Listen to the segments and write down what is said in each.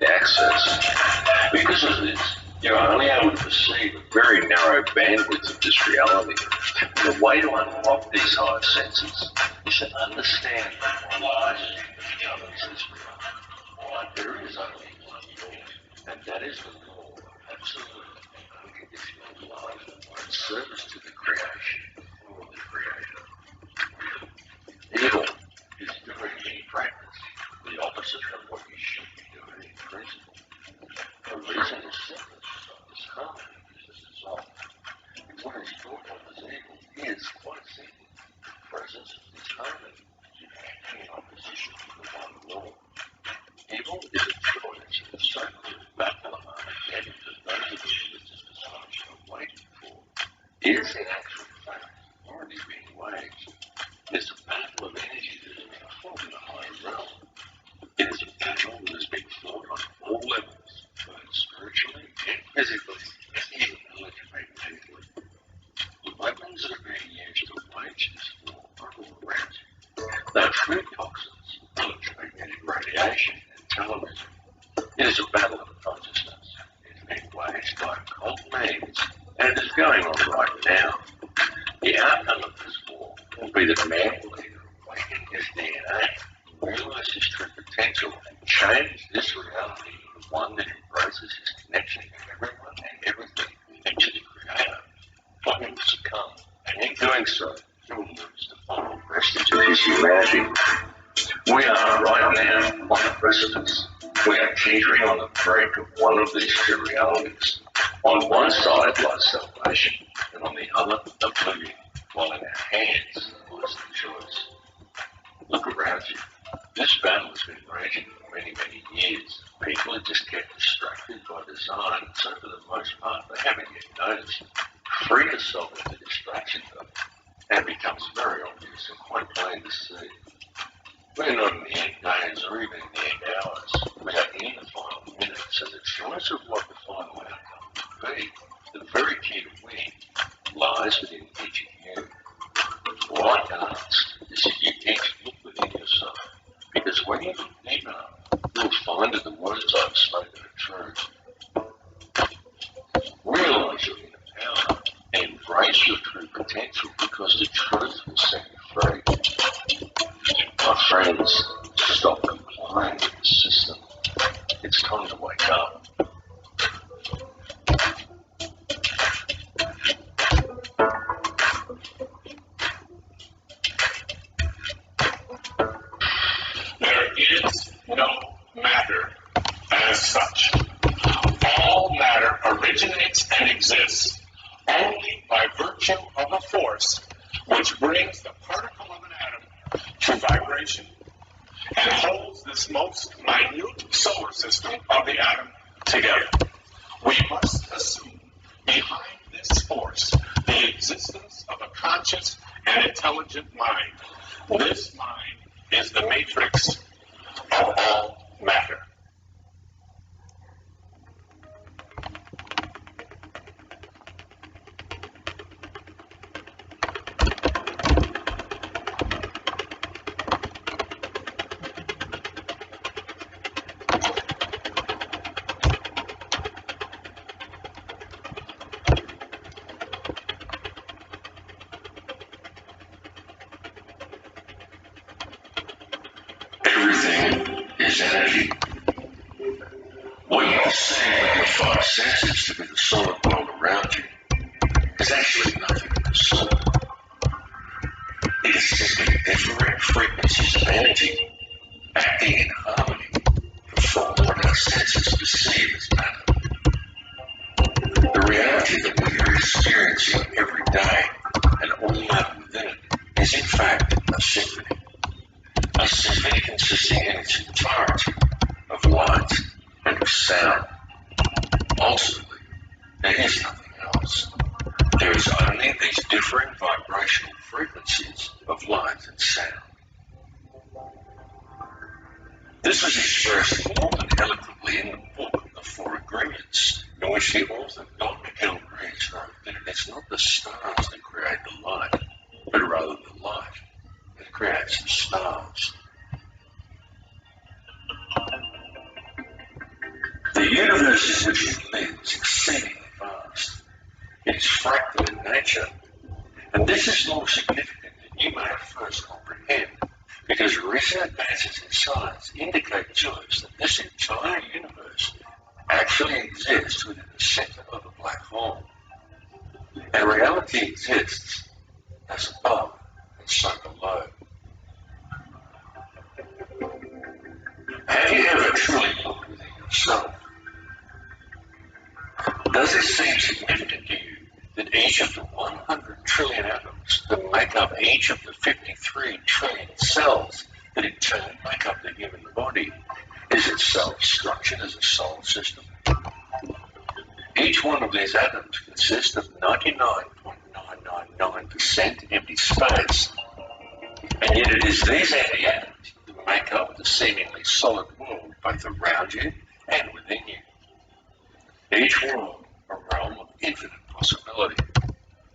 access. Because of this, you're only able to perceive a very narrow bandwidth of this reality. And the way to unlock these higher senses is to understand the lies that governs this reality. Why there is only one law, and that is the law of absolute and unconditional love and service to the creation for the Creator. Evil is doing in practice the opposite of what you should be doing in principle. The reason is simple. This harmony is this dissolve. What is thought of as evil is quite simple. The presence of this harmony is acting in opposition to the one law. Evil is a choice of the so-called battle of Armageddon that those of the religious dysfunction are waiting for. Is in actual fact already being waged. There's a battle of energy that has been fought in the higher realm. It is a battle that has been fought on all levels, both spiritually and physically, and even electromagnetically. The weapons that are being used to wage this war are all around you. They are food toxins, electromagnetic radiation, and television. It is a battle of consciousness. It's being waged by occult means, and it is going on right now. The outcome of this war will be that man will either awaken his DNA, realize his true potential, and change this reality into one that embraces his connection to everyone and everything and to the Creator, or he will succumb, and in doing so, he will lose the final vestige of his humanity. We are right now on the precipice. We are teetering on the brink of one of these two realities. On one side lies salvation, and on the other, oblivion, while in our hands lies the choice. Look around you. This battle has been raging for many, many years. People are just kept distracted by design, so for the most part, they haven't yet noticed. Free yourself of the distraction, though, and it becomes very obvious and quite plain to see. We're not in the end days or even in the end hours. We are in the final minutes, and the choice of what the final outcome will be, the very key to winning, lies within each of you. What I can ask is that you each look within yourself, because when you look deep enough, you'll find that the words I've spoken are true. Realize your inner power and embrace your true potential, because the truth will set you free. My friends, stop complying with the system. It's time to wake up. There is no matter as such. All matter originates and exists only by virtue of a force which brings the particle of an atom to vibration and holds this most minute solar system of the atom together. We must assume behind this force the existence of a conscious and intelligent mind. This mind is the matrix of all matter. Everything is energy. What you perceive with your five senses to be the solid world around you is actually nothing of the sort. It is simply different frequencies of energy acting in harmony to form what our senses perceive as matter. The reality that we are experiencing every day and all matter within it is in fact a symphony. A symphony consisting in its entirety of light and of sound. Ultimately, there is nothing else. There is only these differing vibrational frequencies of light and sound. This is expressed more than eloquently in the book, The Four Agreements, in which the author Dr. Reynolds wrote that it is not the stars that create the light, but rather the light that creates the stars. universe in which it lives exceedingly vast. It is fractal in nature, and this is more significant than you may at first comprehend, because recent advances in science indicate to us that this entire universe actually exists within the center of a black hole. And reality exists as above and so below. Have you ever truly looked within yourself? Does it seem significant to you that each of the 100 trillion atoms that make up each of the 53 trillion cells that in turn make up the human body is itself structured as a solar system? Each one of these atoms consists of 99.999% empty space, and yet it is these empty atoms that make up the seemingly solid world both around you and within you. Each world a realm of infinite possibility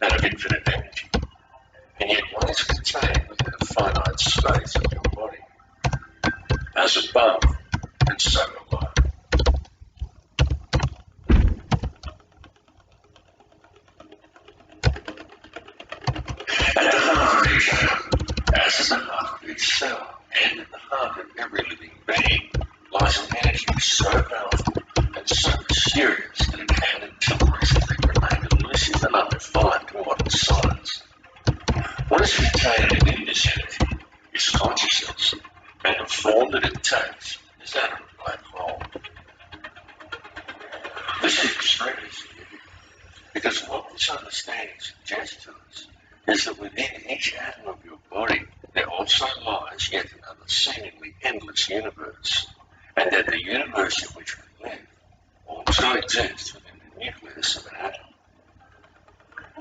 and of infinite energy, and yet one is contained within a finite space of your body, as above and so below. At the heart of each atom, as at the heart of each cell, and at the heart of every living being, lies an energy so powerful and so mysterious that it had until recently remained elusive and undefined to modern science. What is contained within this energy is consciousness, and the form that it takes is that of a black hole. This is extremely significant, because what this understanding suggests to us is that within each atom of your body there also lies yet another seemingly endless universe, and that the universe in which we live also exists within the nucleus of an atom.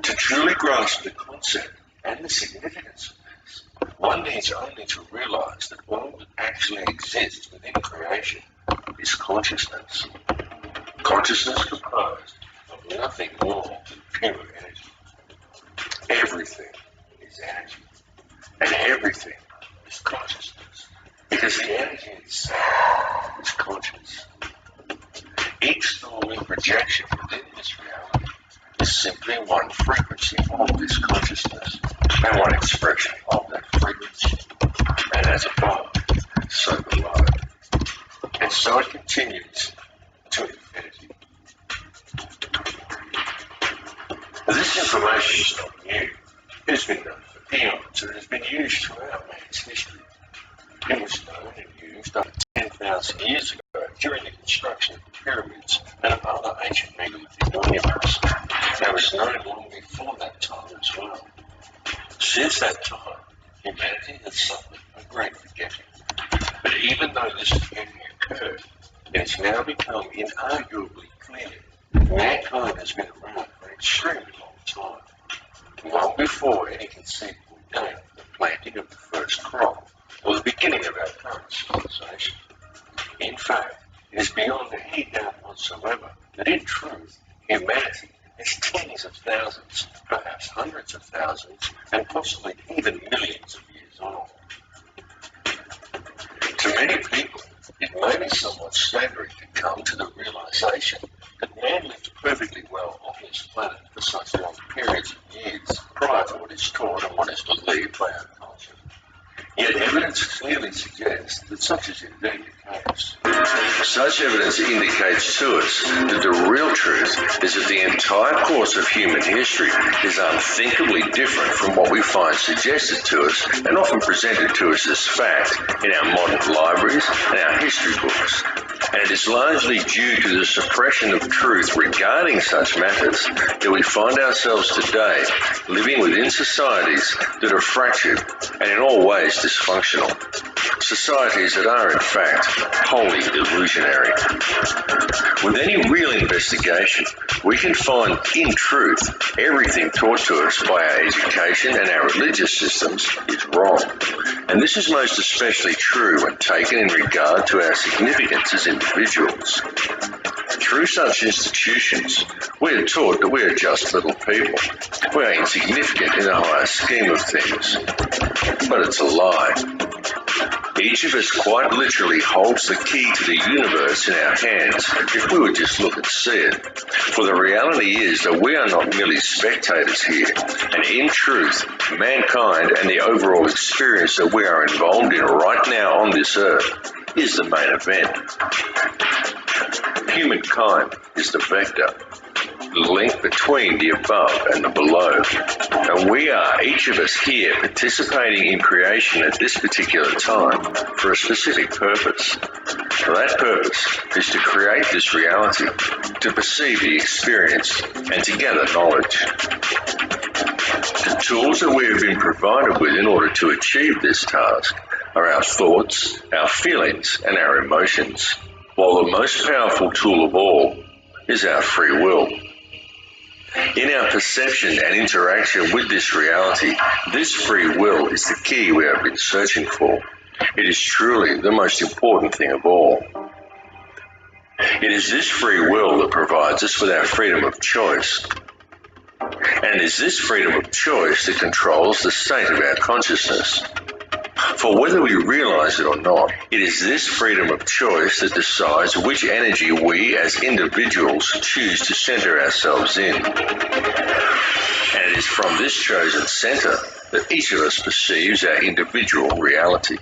To truly grasp the concept and the significance of this, one needs only to realize that all that actually exists within creation is consciousness. Consciousness composed of nothing more than pure energy. Everything is energy, and everything is consciousness, because the energy itself is conscious. Each storming projection within this reality is simply one frequency of this consciousness, and one expression of that frequency, and as above, so below. And so it continues to infinity. This information is not new. It has been known for eons and has been used throughout man's history. It was known and used over 10,000 years ago during the construction of the pyramids and of other ancient megalithic monuments. And it was known long before that time as well. Since that time, humanity has suffered a great forgetting. But even though this forgetting occurred, it has now become inarguably clear that mankind has been around for an extremely long time, long before any conceivable date for the planting of the first crop or the beginning of our current civilization. In fact, it is beyond any doubt whatsoever that in truth, humanity is tens of thousands, perhaps hundreds of thousands, and possibly even millions of years old. To many people, it may be somewhat staggering to come to the realization that man lived perfectly well on this planet for such long periods of years prior to what is taught and what is believed by our culture. Yet evidence clearly suggests that such is indeed the case. Such evidence indicates to us that the real truth is that the entire course of human history is unthinkably different from what we find suggested to us and often presented to us as fact in our modern libraries and our history books. And it is largely due to the suppression of truth regarding such matters that we find ourselves today living within societies that are fractured and in all ways dysfunctional. Societies that are in fact wholly illusionary. With any real investigation, we can find in truth everything taught to us by our education and our religious systems is wrong. And this is most especially true when taken in regard to our significance as individuals. Through such institutions, we are taught that we are just little people. We are insignificant in the higher scheme of things. But it's a lie. Each of us quite literally holds the key to the universe in our hands if we would just look and see it. For the reality is that we are not merely spectators here, and in truth, mankind and the overall experience that we are involved in right now on this earth is the main event. Humankind is the vector, the link between the above and the below. And we are, each of us here, participating in creation at this particular time for a specific purpose. That purpose is to create this reality, to perceive the experience, and to gather knowledge. The tools that we have been provided with in order to achieve this task are our thoughts, our feelings, and our emotions, while the most powerful tool of all is our free will. In our perception and interaction with this reality, this free will is the key we have been searching for. It is truly the most important thing of all. It is this free will that provides us with our freedom of choice. And it is this freedom of choice that controls the state of our consciousness. For whether we realize it or not, it is this freedom of choice that decides which energy we as individuals choose to center ourselves in. And it is from this chosen center that each of us perceives our individual reality.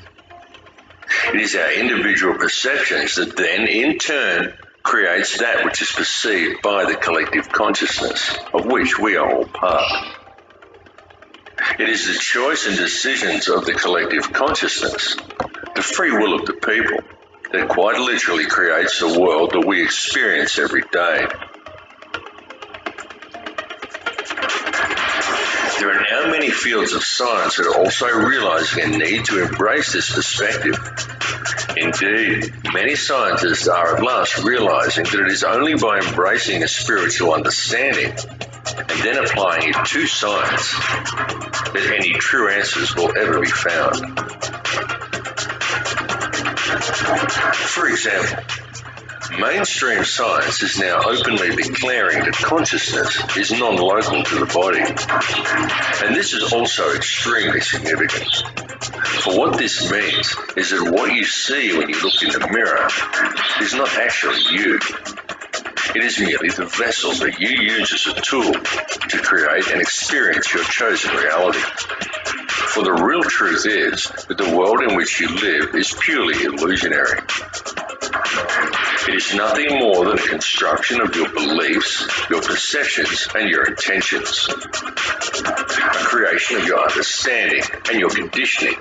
It is our individual perceptions that then, in turn, creates that which is perceived by the collective consciousness, of which we are all part. It is the choice and decisions of the collective consciousness, the free will of the people, that quite literally creates the world that we experience every day. There are now many fields of science that are also realizing a need to embrace this perspective. Indeed, many scientists are at last realizing that it is only by embracing a spiritual understanding and then applying it to science that any true answers will ever be found. For example, mainstream science is now openly declaring that consciousness is non-local to the body. And this is also extremely significant. For what this means is that what you see when you look in the mirror is not actually you. It is merely the vessel that you use as a tool to create and experience your chosen reality. For the real truth is that the world in which you live is purely illusionary. It is nothing more than a construction of your beliefs, your perceptions, and your intentions. A creation of your understanding and your conditioning.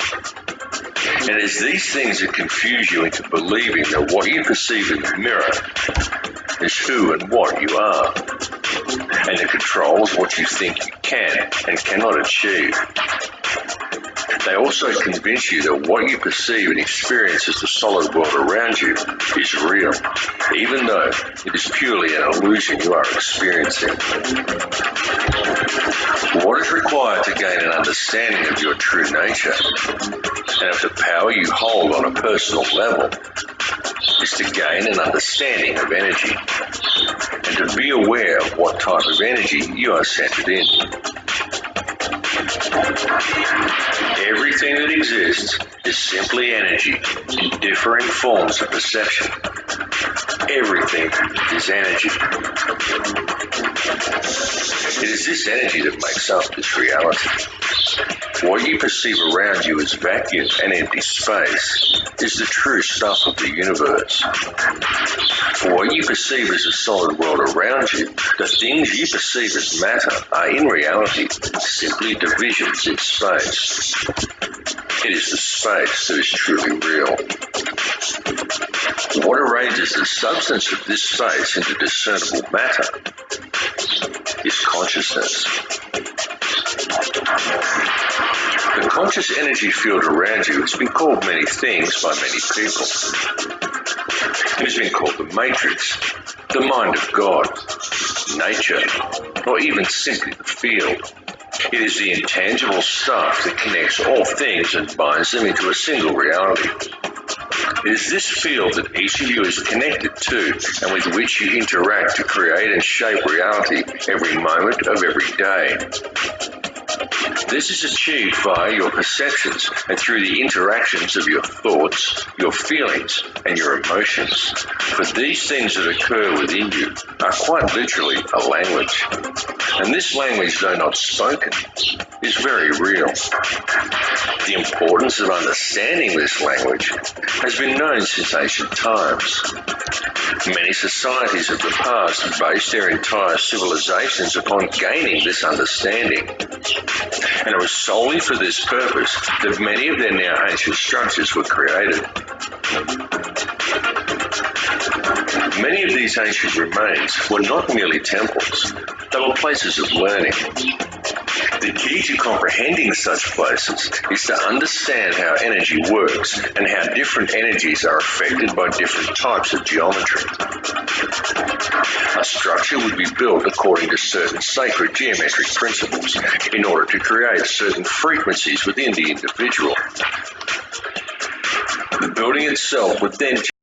And it is these things that confuse you into believing that what you perceive in the mirror is who and what you are, and it controls what you think you can and cannot achieve. They also convince you that what you perceive and experience as the solid world around you is real, even though it is purely an illusion you are experiencing. What is required to gain an understanding of your true nature and of the power you hold on a personal level is to gain an understanding of energy and to be aware of what type of energy you are centered in. Everything that exists is simply energy in differing forms of perception. Everything is energy. It is this energy that makes up this reality. What you perceive around you as vacuum and empty space is the true stuff of the universe. For what you perceive as a solid world around you, the things you perceive as matter are in reality simply divisions in space. It is the space that is truly real. What arranges the substance of this space into discernible matter is consciousness. The conscious energy field around you has been called many things by many people. It has been called the matrix, the mind of God, nature, or even simply the field. It is the intangible stuff that connects all things and binds them into a single reality. It is this field that each of you is connected to and with which you interact to create and shape reality every moment of every day. This is achieved via your perceptions and through the interactions of your thoughts, your feelings, and your emotions. For these things that occur within you are quite literally a language. And this language, though not spoken, is very real. The importance of understanding this language has been known since ancient times. Many societies of the past based their entire civilizations upon gaining this understanding. And it was solely for this purpose that many of their now ancient structures were created. Many of these ancient remains were not merely temples, they were places of learning. The key to comprehending such places is to understand how energy works and how different energies are affected by different types of geometry. A structure would be built according to certain sacred geometric principles in order to create certain frequencies within the individual. The building itself would then